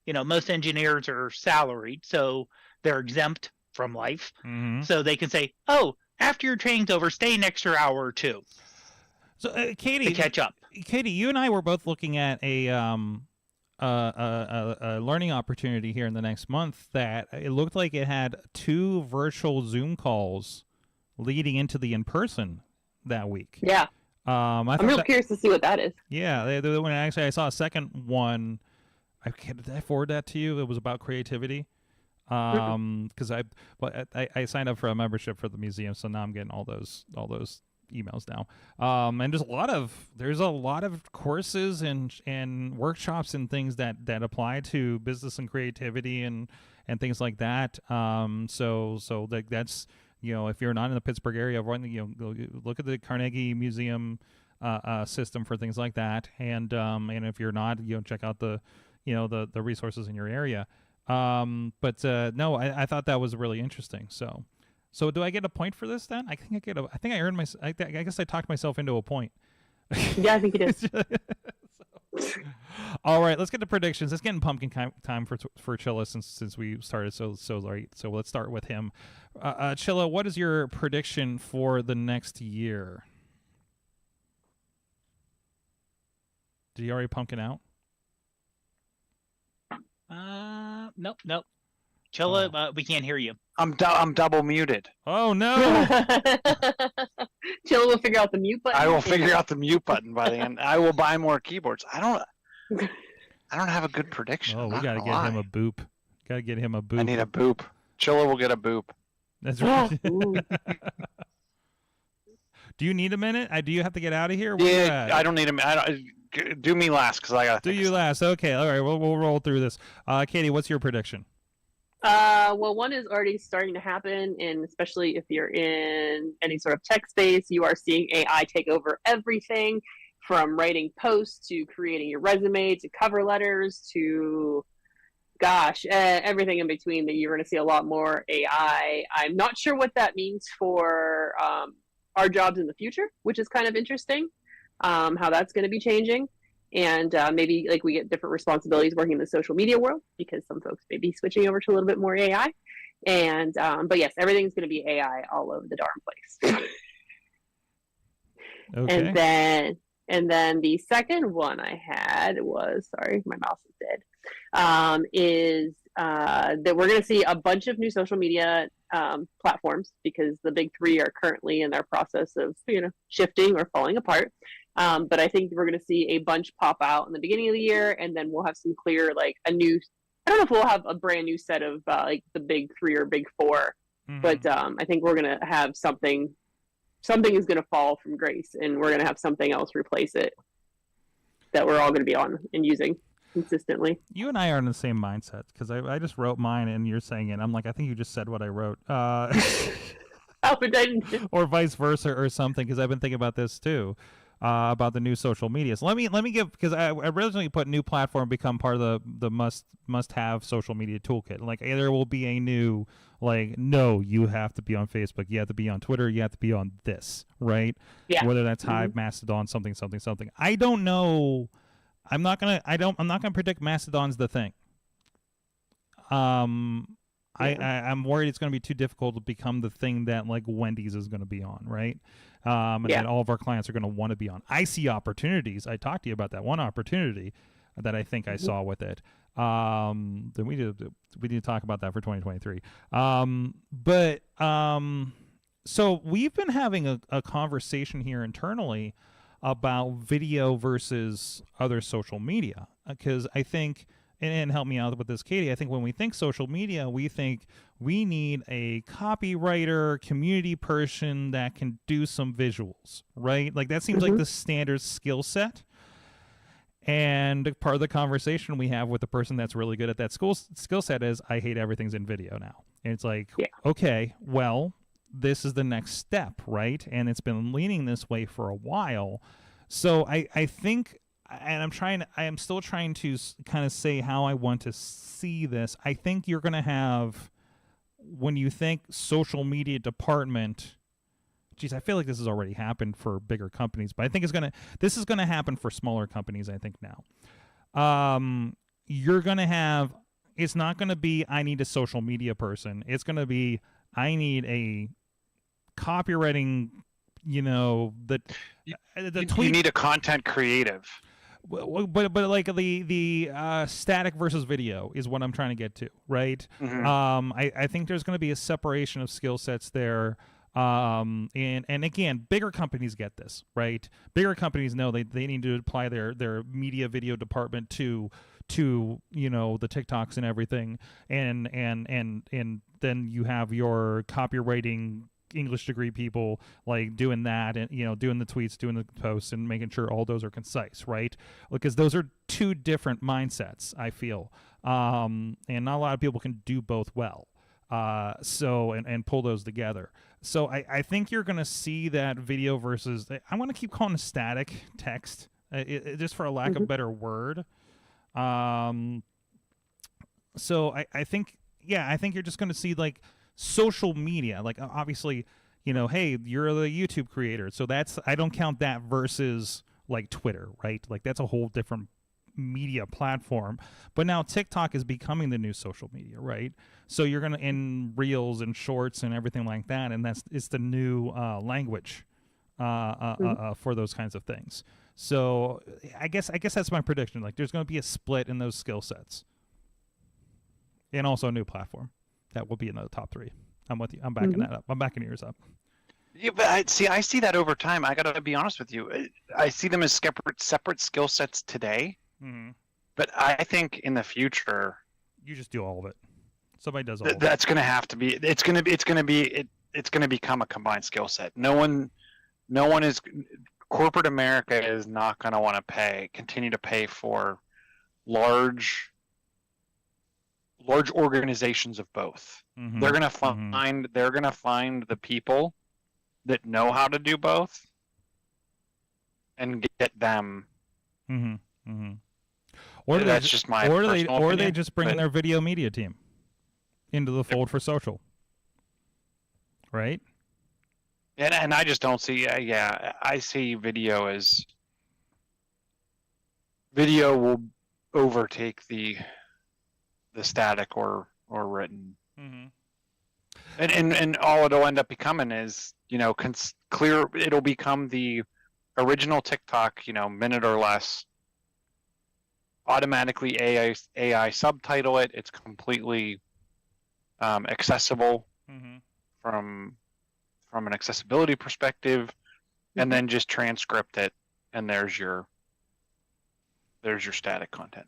S4: most engineers are salaried, so they're exempt from life, so they can say, "Oh, after your training's over, stay an extra hour or two."
S1: So, Katie,
S4: to catch up.
S1: Katie, you and I were both looking at a learning opportunity here in the next month that it looked like it had 2 virtual Zoom calls leading into the in-person that week.
S3: Yeah. I'm real curious to see what that is.
S1: Yeah, when I saw a second one, did I forward that to you? It was about creativity. Because I signed up for a membership for the museum, so now I'm getting all those emails now. And there's a lot of courses and workshops and things that apply to business and creativity and things like that. So that's, if you're not in the Pittsburgh area, look at the Carnegie Museum system for things like that. And if you're not, check out the resources in your area. No, I thought that was really interesting. So do I get a point for this then? I think I earned I guess I talked myself into a point.
S3: Yeah, I think you did.
S1: All right, let's get to predictions. It's getting pumpkin time for Chilla since we started so late. So let's start with him. Chilla, what is your prediction for the next year? Did you already pumpkin out?
S4: Nope. Chilla, we can't hear you.
S2: I'm double muted.
S1: Oh no!
S3: Chilla will figure out the mute button.
S2: I will figure out the mute button by the end. I will buy more keyboards. I don't have a good prediction.
S1: Oh, we gotta get him a boop. Gotta get him a boop.
S2: I need a boop. Chilla will get a boop.
S1: That's right. Do you need a minute? Do you have to get out of here?
S2: Yeah, I don't need a minute. Do me last, because I got to.
S1: Do you last? Okay, all right. We'll roll through this. Katie, what's your prediction?
S3: Well, one is already starting to happen, and especially if you're in any sort of tech space, you are seeing AI take over everything, from writing posts to creating your resume to cover letters to, everything in between. That you're going to see a lot more AI. I'm not sure what that means for our jobs in the future, which is kind of interesting, how that's going to be changing. And maybe we get different responsibilities working in the social media world, because some folks may be switching over to a little bit more AI. And but yes, everything's going to be AI all over the darn place.
S1: Okay.
S3: And then the second one I had was, sorry, my mouse is dead. Is that we're going to see a bunch of new social media platforms, because the big three are currently in their process of shifting or falling apart. But I think we're going to see a bunch pop out in the beginning of the year, and then we'll have some clear, like a new. I don't know if we'll have a brand new set of like the big three or big four, but I think we're going to have something. Something is going to fall from grace, and we're going to have something else replace it that we're all going to be on and using consistently.
S1: You and I are in the same mindset, because I just wrote mine and you're saying it. I'm like, I think you just said what I wrote. Or vice versa or something, because I've been thinking about this too, about the new social media. So let me give, because I originally put new platform become part of the must have social media toolkit. Like there will be a new, like, no, you have to be on Facebook, you have to be on Twitter, you have to be on this, right?
S3: Yeah.
S1: Whether that's Hive, Mastodon, something. I don't know. I'm not gonna predict Mastodon's the thing. I'm worried it's gonna be too difficult to become the thing that like Wendy's is gonna be on, right? And that all of our clients are gonna want to be on. I see opportunities. I talked to you about that one opportunity that I think I saw with it. Then we need to talk about that for 2023. So we've been having a conversation here internally about video versus other social media, because I think, and help me out with this, Katie, I think when we think social media, we think we need a copywriter, community person that can do some visuals, right? Like that seems like the standard skill set. And part of the conversation we have with the person that's really good at that skill set is, I hate everything's in video now. And it's like, okay, well, this is the next step, right? And it's been leaning this way for a while. So I think, and I am still trying to kind of say how I want to see this. I think you're going to have, when you think social media department, geez, I feel like this has already happened for bigger companies, but I think this is going to happen for smaller companies, I think now. You're going to have, it's not going to be, I need a social media person. It's going to be, I need a copywriting, the tweet. You
S2: need a content creative.
S1: But like the static versus video is what I'm trying to get to, right? I think there's going to be a separation of skill sets there. And again, bigger companies get this, right? Bigger companies know they need to apply their media video department to the TikToks and everything, and then you have your copywriting English degree people like doing that, and doing the tweets, doing the posts, and making sure all those are concise, right? Because those are two different mindsets, I feel, and not a lot of people can do both well. And pull those together. So I think you're going to see that video versus, I want to keep calling it static text, just for a lack of a better word. So I think you're just going to see like social media, like obviously, hey, you're the YouTube creator. So I don't count that versus like Twitter, right? Like that's a whole different media platform. But now TikTok is becoming the new social media, right? So you're gonna, in reels and shorts and everything like that, and it's the new language for those kinds of things. So I guess that's my prediction. Like there's gonna be a split in those skill sets, and also a new platform that will be in the top three. I'm with you. I'm backing that up. I'm backing yours up.
S2: Yeah, but I see that over time. I gotta be honest with you. I see them as separate skill sets today. But I think in the future,
S1: you just do all of it. Somebody does all of it.
S2: That's going to have to be. It's going to become a combined skill set. No one is. Corporate America is not going to want to continue to pay for large organizations of both. They're going to find. They're going to find the people that know how to do both, and get them.
S1: Or
S2: that's just my personal opinion.
S1: Or they just bring in their video media team into the fold for social, right?
S2: And I just don't see. I see video will overtake the static or written. And all it'll end up becoming is clear. It'll become the original TikTok, minute or less, automatically AI subtitle it. It's completely accessible from an accessibility perspective, and then just transcript it, and there's your static content.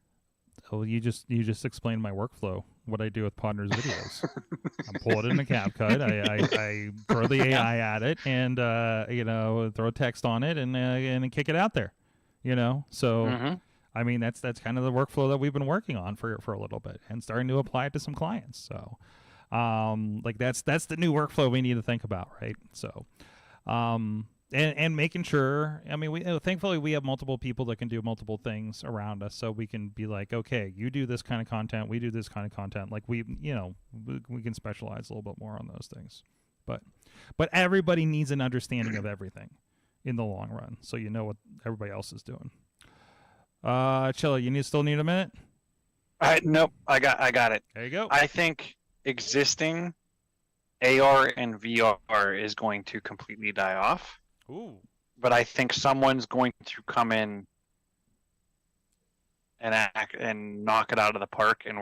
S1: Oh, you just explained my workflow. What I do with Podnar's videos. I pull it into CapCut. I throw the AI at it, and throw text on it, and kick it out there. So I mean that's kind of the workflow that we've been working on for a little bit, and starting to apply it to some clients. So that's the new workflow we need to think about, right? So and making sure, I mean, thankfully we have multiple people that can do multiple things around us, so we can be like, okay, you do this kind of content, we do this kind of content. Like we can specialize a little bit more on those things. But everybody needs an understanding of everything in the long run, so you know what everybody else is doing. Chilla, you still need a minute?
S2: Nope, I got it.
S1: There you go.
S2: I think existing AR and VR is going to completely die off.
S1: Ooh.
S2: But I think someone's going to come in and knock it out of the park, and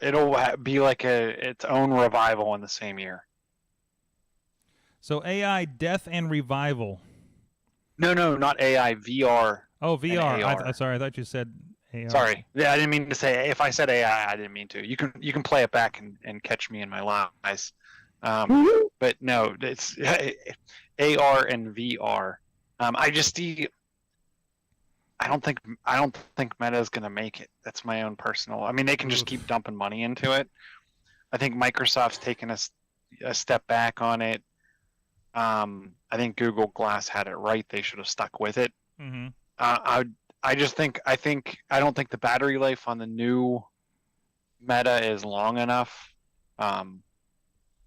S2: it'll be like its own revival in the same year.
S1: So AI death and revival.
S2: No, not AI, VR.
S1: Oh, VR. Sorry, I thought you said AR.
S2: Sorry, yeah, I didn't mean to say. If I said AI, I didn't mean to. You can play it back and catch me in my lies. But no, it's AR and VR. I don't think Meta is going to make it. That's my own personal. I mean, they can just keep dumping money into it. I think Microsoft's taken a step back on it. I think Google Glass had it right. They should have stuck with it.
S1: Mm-hmm.
S2: I don't think the battery life on the new Meta is long enough. And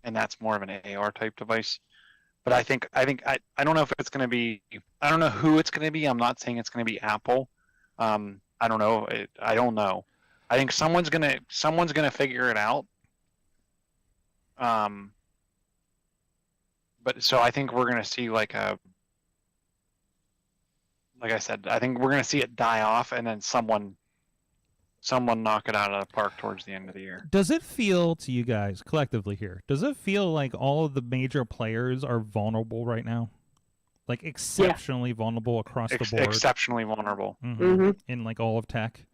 S2: that's more of an AR type device. But I don't know if it's going to be. I don't know who it's going to be. I'm not saying it's going to be Apple. I don't know. I don't know. I think someone's gonna figure it out. But so I think we're going to see like I said, I think we're going to see it die off, and then someone knock it out of the park towards the end of the year.
S1: Does it feel to you guys collectively here? Does it feel like all of the major players are vulnerable right now? Like exceptionally vulnerable across the board.
S2: Exceptionally vulnerable.
S1: In like all of tech.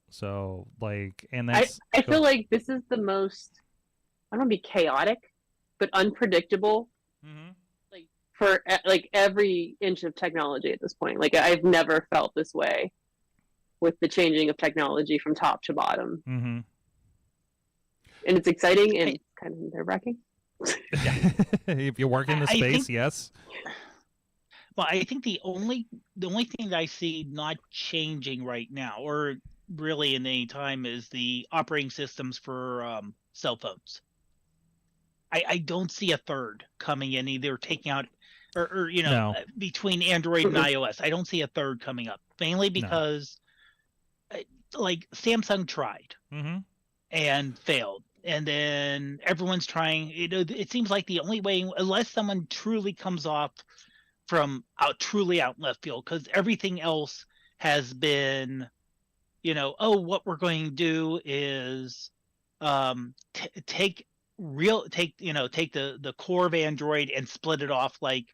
S1: So like, and
S3: that's. I feel like this is the most. I don't want to be chaotic, but unpredictable. Like for like every inch of technology at this point. Like I've never felt this way with the changing of technology from top to bottom. And it's exciting and kind of nerve-wracking.
S1: If you work in the space, yes.
S4: Well, I think the only thing that I see not changing right now, or really in any time, is the operating systems for cell phones. I don't see a third coming in, either taking out or between Android and iOS. I don't see a third coming up, mainly because like Samsung tried and failed, and then everyone's trying. It seems like the only way, unless someone truly comes off from truly out left field, because everything else has been, what we're going to do is take the core of Android and split it off like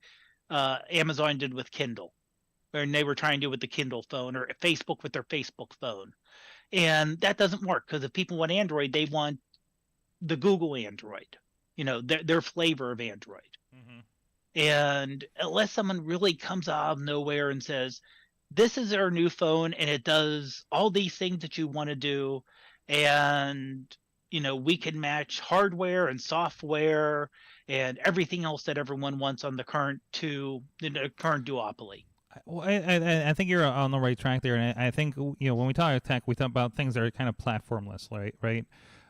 S4: Amazon did with Kindle, and they were trying to do with the Kindle phone, or Facebook with their Facebook phone. And that doesn't work, because if people want Android, they want the Google Android, their flavor of Android. And unless someone really comes out of nowhere and says, this is our new phone and it does all these things that you want to do, and we can match hardware and software and everything else that everyone wants on the current duopoly.
S1: Well, I think you're on the right track there, and I think when we talk tech, we talk about things that are kind of platformless, right?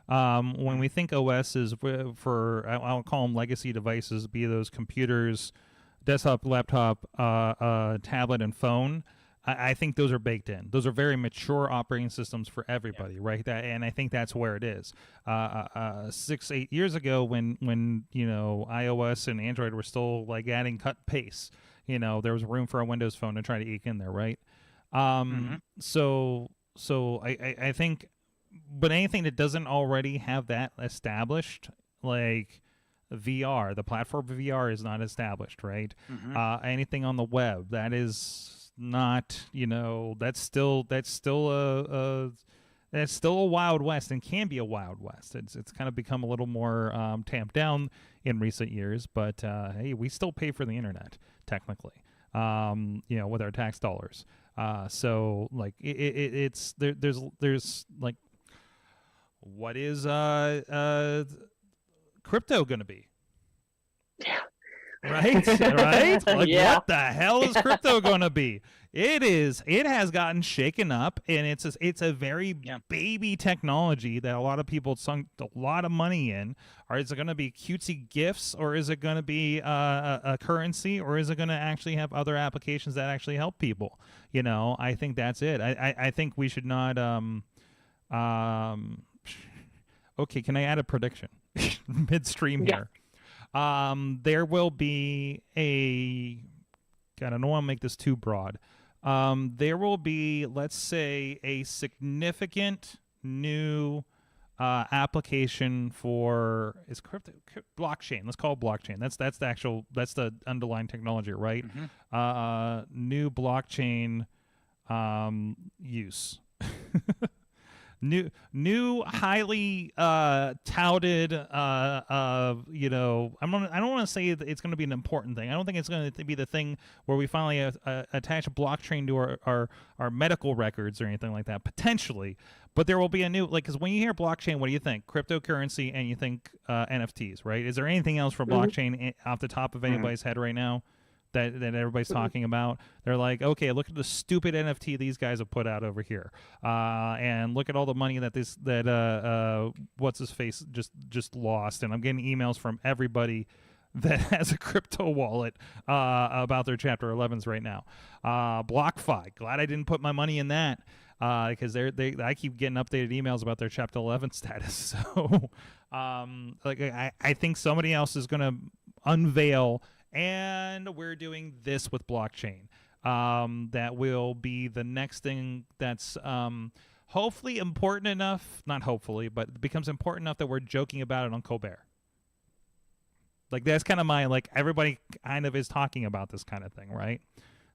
S1: When we think OS is for I'll call them legacy devices, be those computers, desktop, laptop, tablet, and phone. I think those are baked in. Those are very mature operating systems for everybody, right? And I think that's where it is. 6-8 years ago, when iOS and Android were still like adding cut pace, there was room for a Windows Phone to try to eke in there, right? So I think, but anything that doesn't already have that established, like VR, the platform of VR is not established, right? Anything on the web that is not, that's still a Wild West, and can be a Wild West. It's kind of become a little more tamped down in recent years, but hey, we still pay for the internet technically, with our tax dollars. So like it's there's like, what is crypto gonna be?
S3: Yeah.
S1: Right? Right? Like,
S3: Yeah.
S1: what the hell is crypto gonna be? It has gotten shaken up, and it's a very baby technology that a lot of people sunk a lot of money in. Or is it going to be cutesy gifts, or is it going to be a currency, or is it going to actually have other applications that actually help people? I think that's it. I think we should not. Okay, can I add a prediction midstream here? There will be God, I don't want to make this too broad. There will be, let's say, a significant new application for blockchain. Let's call it blockchain. That's the underlying technology, right? New blockchain use. New highly touted I don't want to say that it's going to be an important thing. I don't think it's going to be the thing where we finally attach a blockchain to our medical records or anything like that, potentially. But there will be a new, like, because when you hear blockchain, what do you think? Cryptocurrency, and you think NFTs, right? Is there anything else for blockchain off the top of anybody's head right now that everybody's talking about? They're like, okay, look at the stupid NFT these guys have put out over here, and look at all the money that what's his face just lost. And I'm getting emails from everybody that has a crypto wallet about their Chapter 11s right now. BlockFi, glad I didn't put my money in that, because I keep getting updated emails about their Chapter 11 status. So I think somebody else is going to unveil. And we're doing this with blockchain. That will be the next thing that's hopefully important enough, not hopefully, but it becomes important enough that we're joking about it on Colbert. Like, that's kind of like, everybody kind of is talking about this kind of thing, right?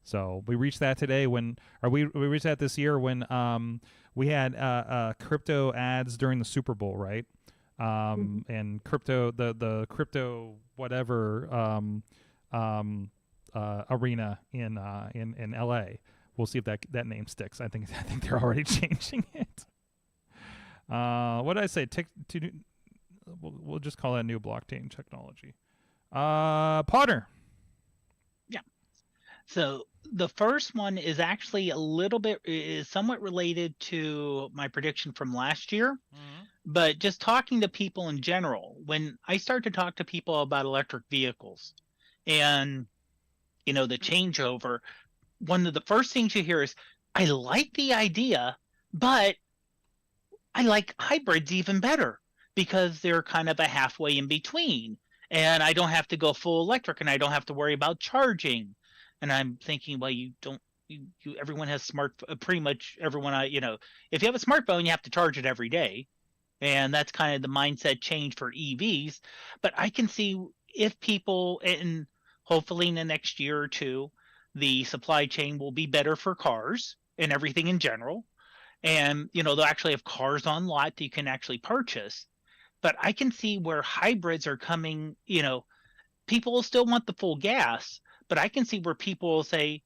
S1: So we reached that today we reached that this year when we had crypto ads during the Super Bowl, right? And crypto, the crypto whatever arena in LA. We'll see if that name sticks. I think they're already changing it. What did I say? We'll just call that new blockchain technology. Podnar.
S4: Yeah. So the first one is actually is somewhat related to my prediction from last year. But just talking to people in general, when I start to talk to people about electric vehicles and, the changeover, one of the first things you hear is, I like the idea, but I like hybrids even better because they're kind of a halfway in between. And I don't have to go full electric, and I don't have to worry about charging. And I'm thinking, well, everyone has pretty much everyone, if you have a smartphone, you have to charge it every day. And that's kind of the mindset change for EVs. But I can see if people, and hopefully in the next year or two, the supply chain will be better for cars and everything in general. And, they'll actually have cars on lot that you can actually purchase. But I can see where hybrids are coming, people will still want the full gas, but I can see where people will say,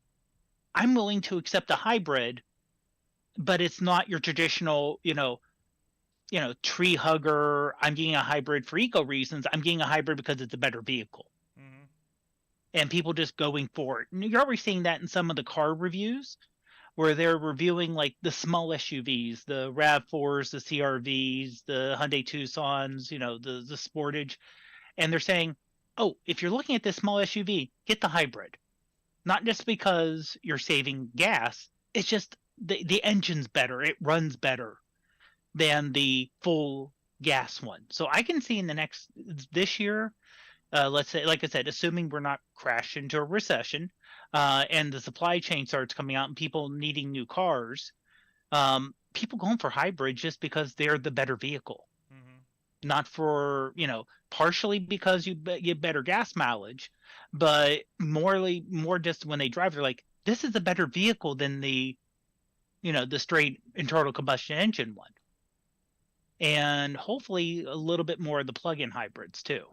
S4: I'm willing to accept a hybrid, but it's not your traditional, tree hugger. I'm getting a hybrid for eco reasons. I'm getting a hybrid because it's a better vehicle. And people just going for it. And you're already seeing that in some of the car reviews where they're reviewing like the small SUVs, the RAV4s, the CRVs, the Hyundai Tucsons, the Sportage. And they're saying, oh, if you're looking at this small SUV, get the hybrid. Not just because you're saving gas. It's just the engine's better. It runs better than the full gas one. So I can see in this year, let's say, like I said, assuming we're not crashed into a recession, and the supply chain starts coming out and people needing new cars, people going for hybrids just because they're the better vehicle. Not for, partially because you get better gas mileage, but more just when they drive, they're like, this is a better vehicle than the straight internal combustion engine one. And hopefully a little bit more of the plug-in hybrids too.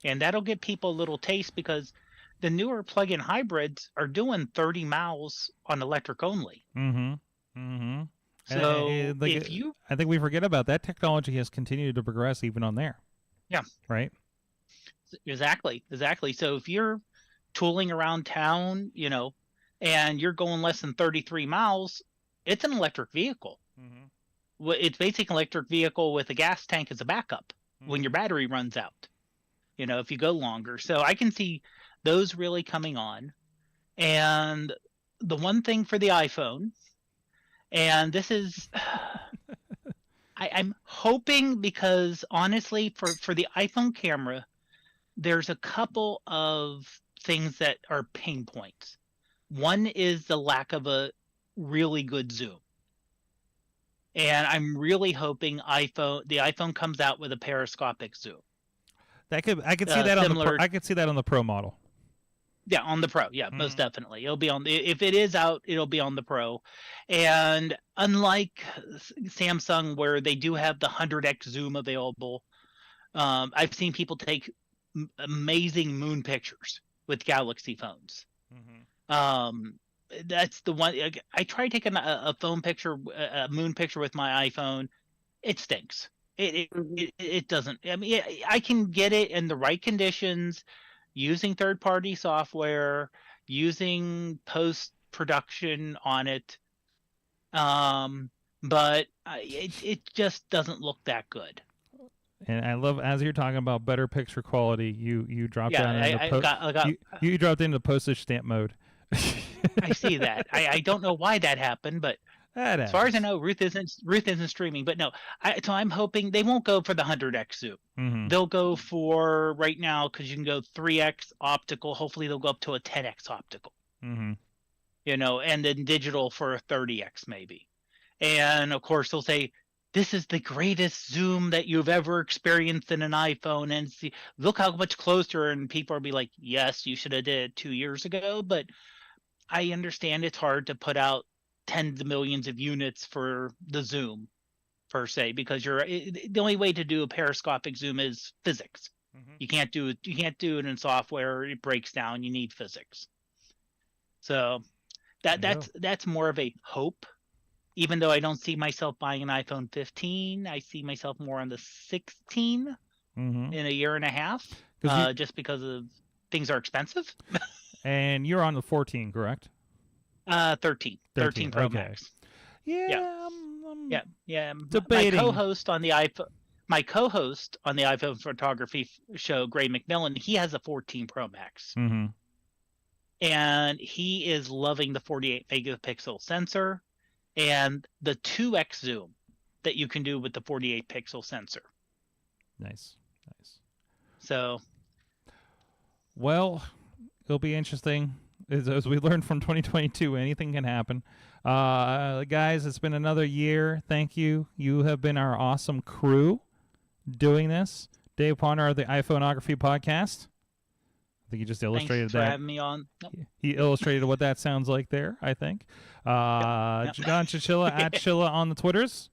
S4: And that'll give people a little taste, because the newer plug-in hybrids are doing 30 miles on electric only. So
S1: I think we forget about that. Technology has continued to progress even on there.
S4: Yeah.
S1: Right.
S4: Exactly. So if you're tooling around town, and you're going less than 33 miles, it's an electric vehicle. It's basically an electric vehicle with a gas tank as a backup when your battery runs out, if you go longer. So I can see those really coming on. And the one thing for the iPhone, and this is, I'm hoping, because honestly, for the iPhone camera, there's a couple of things that are pain points. One is the lack of a really good zoom. And I'm really hoping the iPhone comes out with a periscopic zoom.
S1: I could see that I could see that on the Pro model.
S4: Yeah, on the Pro. Yeah, most definitely. It'll be if it is out, it'll be on the Pro. And unlike Samsung, where they do have the 100x zoom available, I've seen people take amazing moon pictures with Galaxy phones. That's the one. I tried taking a moon picture with my iPhone. It stinks. It doesn't. I mean, I can get it in the right conditions, using third-party software, using post-production on it, but it just doesn't look that good.
S1: And I love, as you're talking about better picture quality, you dropped down you dropped into postage stamp mode.
S4: I see that. I don't know why that happened, but as far as I know, Ruth isn't streaming. But no, so I'm hoping they won't go for the 100x zoom. They'll go for, right now, because you can go 3x optical. Hopefully they'll go up to a 10x optical. And then digital for a 30x maybe. And of course they'll say, this is the greatest zoom that you've ever experienced in an iPhone, and see, look how much closer. And people will be like, yes, you should have did it 2 years ago. But I understand it's hard to put out tens of millions of units for the zoom per se, because the only way to do a periscopic zoom is physics. You can't do it in software. It breaks down. You need physics. So that's more of a hope. Even though I don't see myself buying an iPhone 15, I see myself more on the 16 in a year and a half, just because of things are expensive.
S1: And you're on the 14, correct?
S4: 13 Pro Max.
S1: Yeah.
S4: My
S1: Debating.
S4: co-host on the iPhone photography show, Gray McMillan, he has a 14 Pro Max. And he is loving the 48 megapixel sensor and the 2x zoom that you can do with the 48 pixel sensor.
S1: Nice.
S4: So,
S1: well, it'll be interesting. As we learned from 2022, anything can happen. Guys, it's been another year. Thank you. You have been our awesome crew doing this. Dave Podnar of the iPhoneography podcast. I think he just illustrated
S4: Thanks for having me on.
S1: He illustrated what that sounds like there, I think. John Chichilla at Chilla on the Twitters.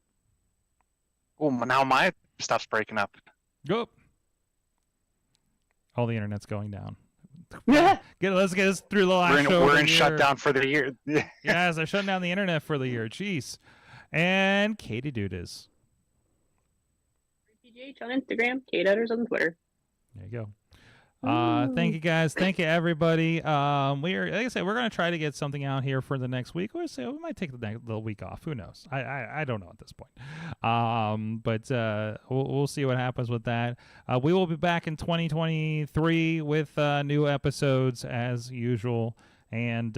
S2: Oh, now my stuff's breaking up.
S1: Go. All the internet's going down. Let's get us through the last show.
S2: We're in shutdown for the year.
S1: Yes, they're shutting down the internet for the year. Jeez. And Katie Dudas.
S3: PGH on Instagram, Kate Utters on Twitter.
S1: There you go. Thank you guys. Thank you everybody. Like I said, we're gonna try to get something out here for the next week. We might take the week off. Who knows? I don't know at this point. But we'll see what happens with that. We will be back in 2023 with new episodes as usual. And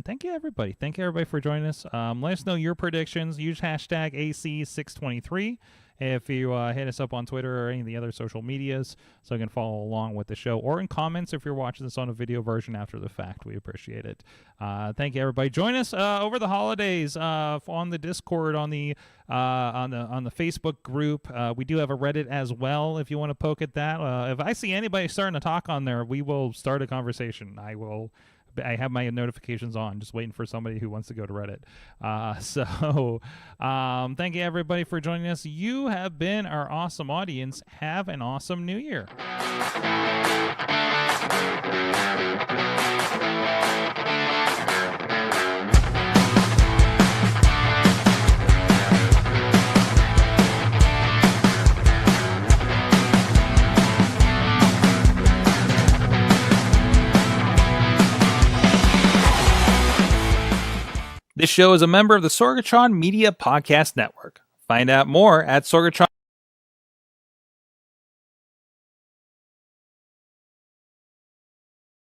S1: thank you everybody. Thank you everybody for joining us. Let us know your predictions. Use hashtag AC623 if you hit us up on Twitter or any of the other social medias so you can follow along with the show, or in comments if you're watching this on a video version after the fact. We appreciate it. Thank you everybody. Join us over the holidays on the Discord, on the Facebook group. We do have a Reddit as well if you want to poke at that. If I see anybody starting to talk on there, we will start a conversation. I have my notifications on, just waiting for somebody who wants to go to Reddit. Thank you everybody for joining us. You have been our awesome audience. Have an awesome New Year. This show is a member of the Sorgatron Media Podcast Network. Find out more at Sorgatron.